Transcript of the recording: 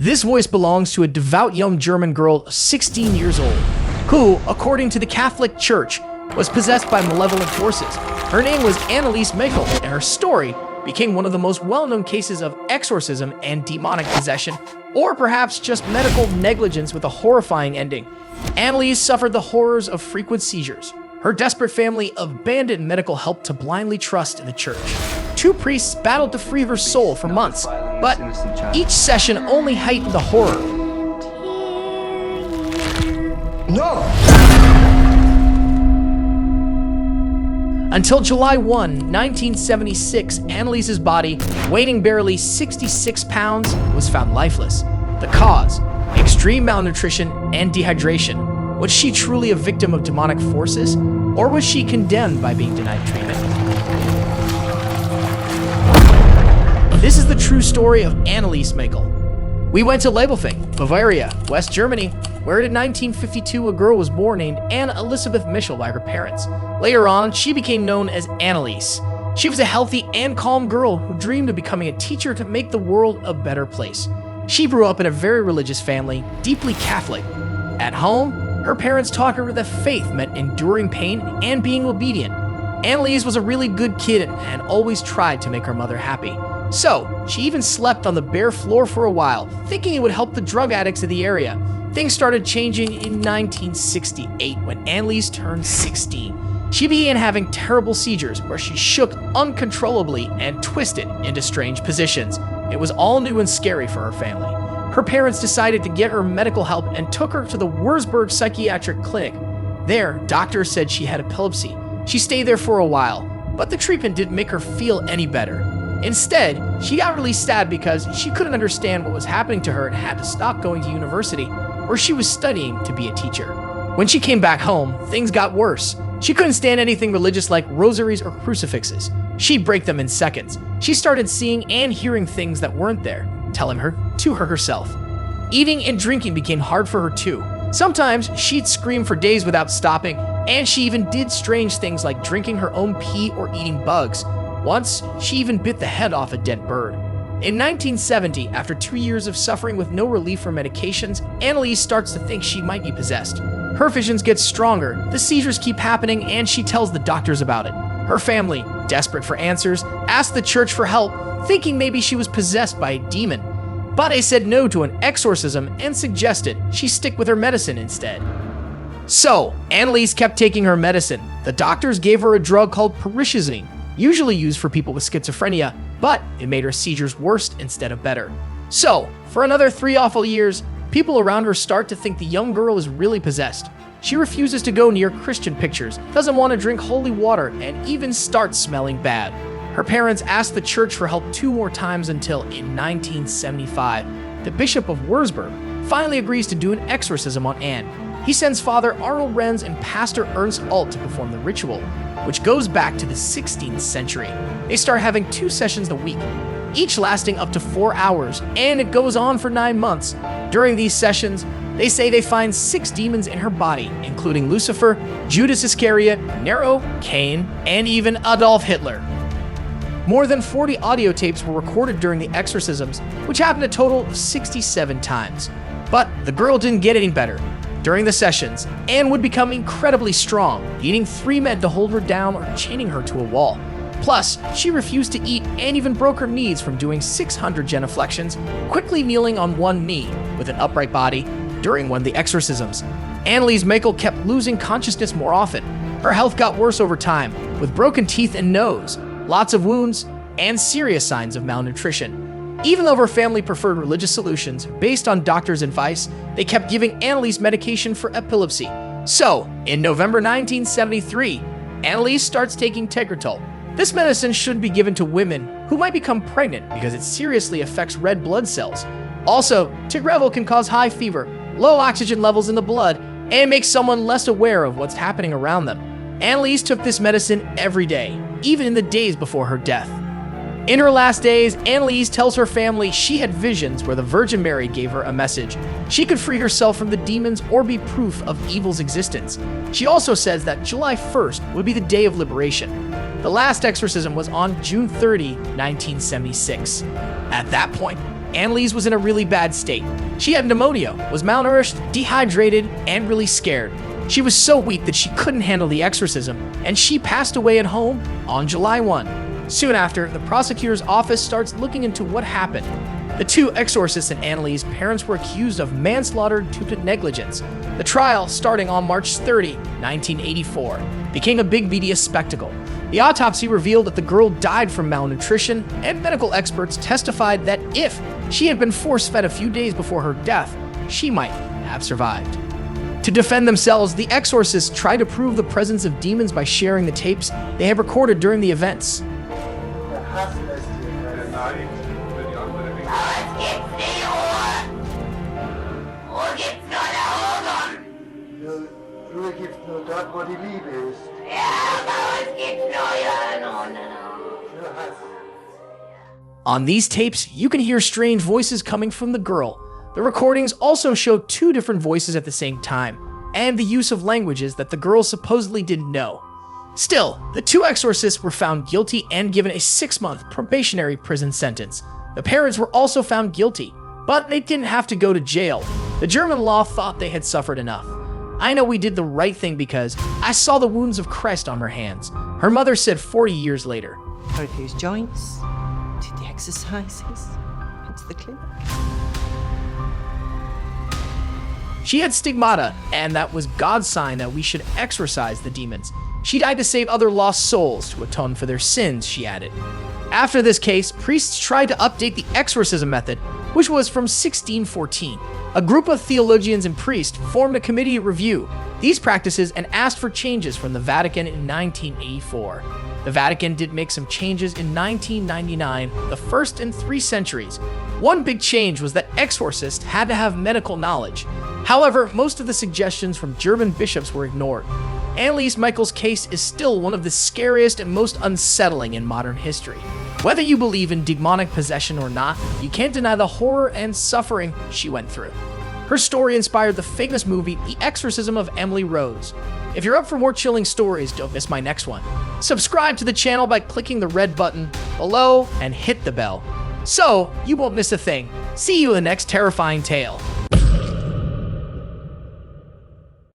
This voice belongs to a devout young German girl 16 years old, who, according to the Catholic Church, was possessed by malevolent forces. Her name was Annelise Michel, and her story became one of the most well-known cases of exorcism and demonic possession, or perhaps just medical negligence with a horrifying ending. Annelise suffered the horrors of frequent seizures. Her desperate family abandoned medical help to blindly trust in the church. 2 priests battled to free her soul for months, but each session only heightened the horror. No! Until July 1, 1976, Annelise's body, weighing barely 66 pounds, was found lifeless. The cause: extreme malnutrition and dehydration. Was she truly a victim of demonic forces, or was she condemned by being denied treatment? This is the true story of Annelise Michel. We went to Leibelfing, Bavaria, West Germany, where in 1952 a girl was born named Anne Elisabeth Michel by her parents. Later on, she became known as Annelise. She was a healthy and calm girl who dreamed of becoming a teacher to make the world a better place. She grew up in a very religious family, deeply Catholic. At home, her parents taught her that faith meant enduring pain and being obedient. Annelise was a really good kid and always tried to make her mother happy. So, she even slept on the bare floor for a while, thinking it would help the drug addicts of the area. Things started changing in 1968 when Annelise turned 16. She began having terrible seizures where she shook uncontrollably and twisted into strange positions. It was all new and scary for her family. Her parents decided to get her medical help and took her to the Würzburg Psychiatric Clinic. There, doctors said she had epilepsy. She stayed there for a while, but the treatment didn't make her feel any better. Instead, she got really sad because she couldn't understand what was happening to her and had to stop going to university, where she was studying to be a teacher. When she came back home, things got worse. She couldn't stand anything religious like rosaries or crucifixes. She'd break them in seconds. She started seeing and hearing things that weren't there, telling her to her herself. Eating and drinking became hard for her too. Sometimes she'd scream for days without stopping, and she even did strange things like drinking her own pee or eating bugs. Once, she even bit the head off a dead bird. In 1970, after 2 years of suffering with no relief from medications, Annelise starts to think she might be possessed. Her visions get stronger, the seizures keep happening, and she tells the doctors about it. Her family, desperate for answers, asked the church for help, thinking maybe she was possessed by a demon. But they said no to an exorcism and suggested she stick with her medicine instead. So, Annelise kept taking her medicine. The doctors gave her a drug called repercussions, usually used for people with schizophrenia, but it made her seizures worse instead of better. So, for another 3 awful years, people around her start to think the young girl is really possessed. She refuses to go near Christian pictures, doesn't want to drink holy water, and even starts smelling bad. Her parents asked the church for help 2 more times until, in 1975, the Bishop of Würzburg finally agrees to do an exorcism on Anne. He sends Father Arnold Renz and Pastor Ernst Alt to perform the ritual, which goes back to the 16th century. They start having 2 sessions a week, each lasting up to 4 hours, and it goes on for 9 months. During these sessions, they say they find 6 demons in her body, including Lucifer, Judas Iscariot, Nero, Cain, and even Adolf Hitler. More than 40 audio tapes were recorded during the exorcisms, which happened a total of 67 times. But the girl didn't get any better. During the sessions, Anne would become incredibly strong, needing 3 men to hold her down or chaining her to a wall. Plus, she refused to eat and even broke her knees from doing 600 genuflections, quickly kneeling on one knee with an upright body during one of the exorcisms. Annelise Michel kept losing consciousness more often. Her health got worse over time, with broken teeth and nose, lots of wounds, and serious signs of malnutrition. Even though her family preferred religious solutions based on doctors' advice, they kept giving Annelise medication for epilepsy. So, in November 1973, Annelise starts taking Tegretol. This medicine should be given to women who might become pregnant because it seriously affects red blood cells. Also, Tegretol can cause high fever, low oxygen levels in the blood, and make someone less aware of what's happening around them. Annelise took this medicine every day, even in the days before her death. In her last days, Annelise tells her family she had visions where the Virgin Mary gave her a message. She could free herself from the demons or be proof of evil's existence. She also says that July 1st would be the day of liberation. The last exorcism was on June 30, 1976. At that point, Annelise was in a really bad state. She had pneumonia, was malnourished, dehydrated, and really scared. She was so weak that she couldn't handle the exorcism, and she passed away at home on July 1. Soon after, the prosecutor's office starts looking into what happened. The two exorcists and Annelise's parents were accused of manslaughter due to negligence. The trial, starting on March 30, 1984, became a big media spectacle. The autopsy revealed that the girl died from malnutrition, and medical experts testified that if she had been force-fed a few days before her death, she might have survived. To defend themselves, the exorcists tried to prove the presence of demons by sharing the tapes they had recorded during the events. On these tapes, you can hear strange voices coming from the girl. The recordings also show two different voices at the same time, and the use of languages that the girl supposedly didn't know. Still, the two exorcists were found guilty and given a 6-month probationary prison sentence. The parents were also found guilty, but they didn't have to go to jail. The German law thought they had suffered enough. I know we did the right thing because I saw the wounds of Christ on her hands, her mother said 40 years later. Heard whose joints, did the exercises, went to the clinic. She had stigmata, and that was God's sign that we should exorcise the demons. She died to save other lost souls, to atone for their sins, she added. After this case, priests tried to update the exorcism method, which was from 1614. A group of theologians and priests formed a committee to review these practices and asked for changes from the Vatican in 1984. The Vatican did make some changes in 1999, the first in 3 centuries. One big change was that exorcists had to have medical knowledge. However, most of the suggestions from German bishops were ignored. Annelise Michel's case is still one of the scariest and most unsettling in modern history. Whether you believe in demonic possession or not, you can't deny the horror and suffering she went through. Her story inspired the famous movie The Exorcism of Emily Rose. If you're up for more chilling stories, don't miss my next one. Subscribe to the channel by clicking the red button below and hit the bell, so you won't miss a thing. See you in the next terrifying tale.